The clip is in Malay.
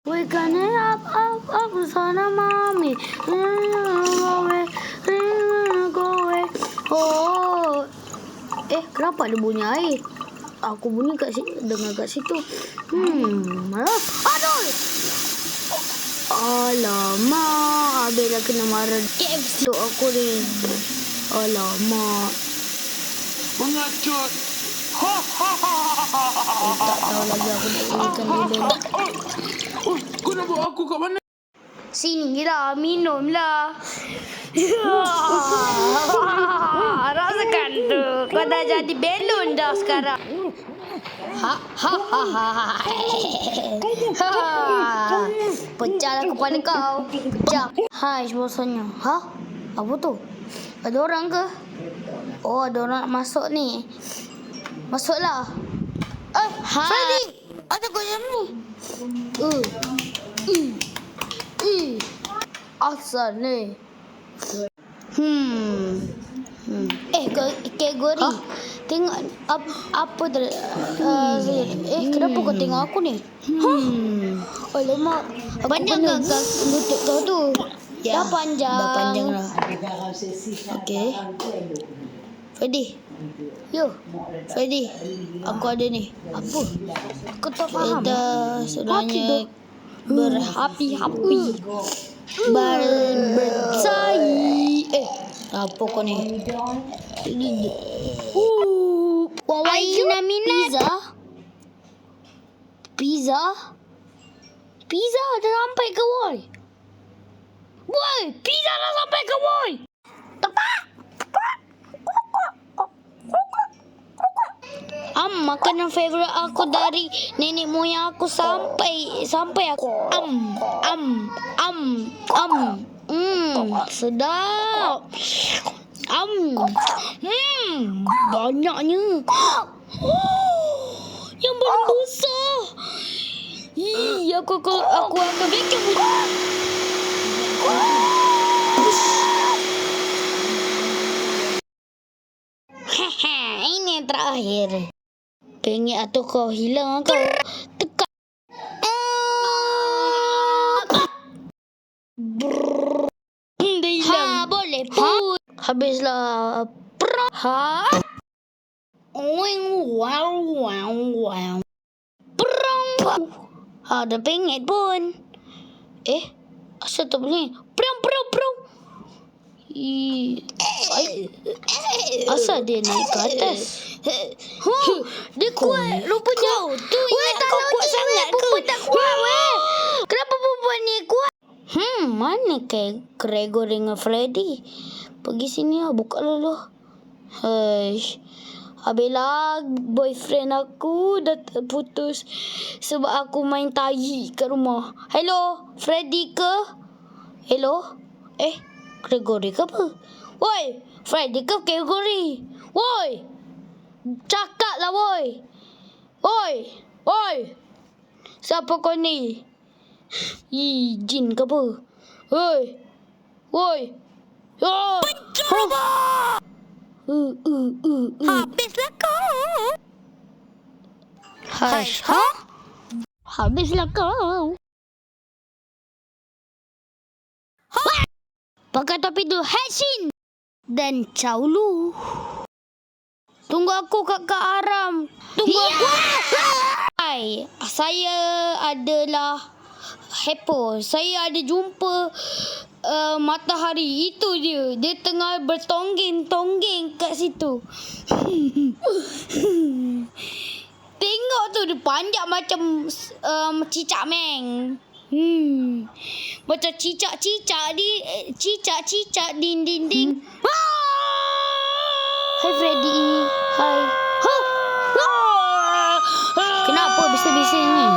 Waking up, up, sana mami. Go away, go away. Oh, kenapa ada bunyi air? Aku bunyi kat situ, dengar kat situ. Aduh! Alamak, Abel dah kena marah KFC aku ni. Alamak. Pengacut. Tak tahu lagi aku nak ikan dia. Kau nak bawa aku kat mana? Sini lah, minum lah. Rasakan tu, kau dah jadi belon dah sekarang. Pecahlah kepala kau. Pecah. Hai, bosannya. Apa tu? Ada orang ke? Oh, ada orang nak masuk ni. Masuklah. Freddy! Ada kau yang ni? Asal ni. Kategori. Tengok apa kenapa kau tengok aku ni? Alamak. Panjang ke lutut kau tu? Ya, dah panjang. Dah panjang lah. Okey. Freddy. Yo, Freddy. Aku ada ni. Apa? Aku tak faham. Kita sebenarnya berapi-api. Bersai. Apa kau ni? Ayu minat. Pizza dah sampai ke boy? Boy, pizza dah sampai ke boy? Makanan favourite aku dari nenek moyang aku sampai aku. Sedap. Banyaknya. Yang belum besar. Aku akan bikin. Ini yang terakhir. Pengek atau kau hilang kau. Tekan. Dia hilang. Boleh pun. Habislah. Wow. Ada pengek pun. Asal tak boleh? Prong. Asal dia naik ke atas? Dia kuat rupanya. Weh, kau kuat sangat ke? Tak kuat, weh. Kenapa perempuan ni kuat? Mana Gregor dengan Freddy? Pergi sini lah, buka dulu. Habislah boyfriend aku dah terputus sebab aku main tahi kat rumah. Hello, Freddy ke? Hello? Gregory ke apa? Woi, Freddy ke Gregory? Woi, cakaplah woi. Woi. Siapa kau ni? Jin ke apa? Woi. Habislah kau. Habislah kau. Pakai topi tu Heshin dan Caulu. Tunggu aku Kakak Aram. Tunggu aku. Hai, saya adalah Hepo. Saya ada jumpa matahari. Itu dia. Dia tengah bertonggeng-tonggeng kat situ. Tengok tu dia panjang macam cicak meng. Macam cicak-cicak ding. Hai Freddy. Hai. Kenapa bising-bising ni?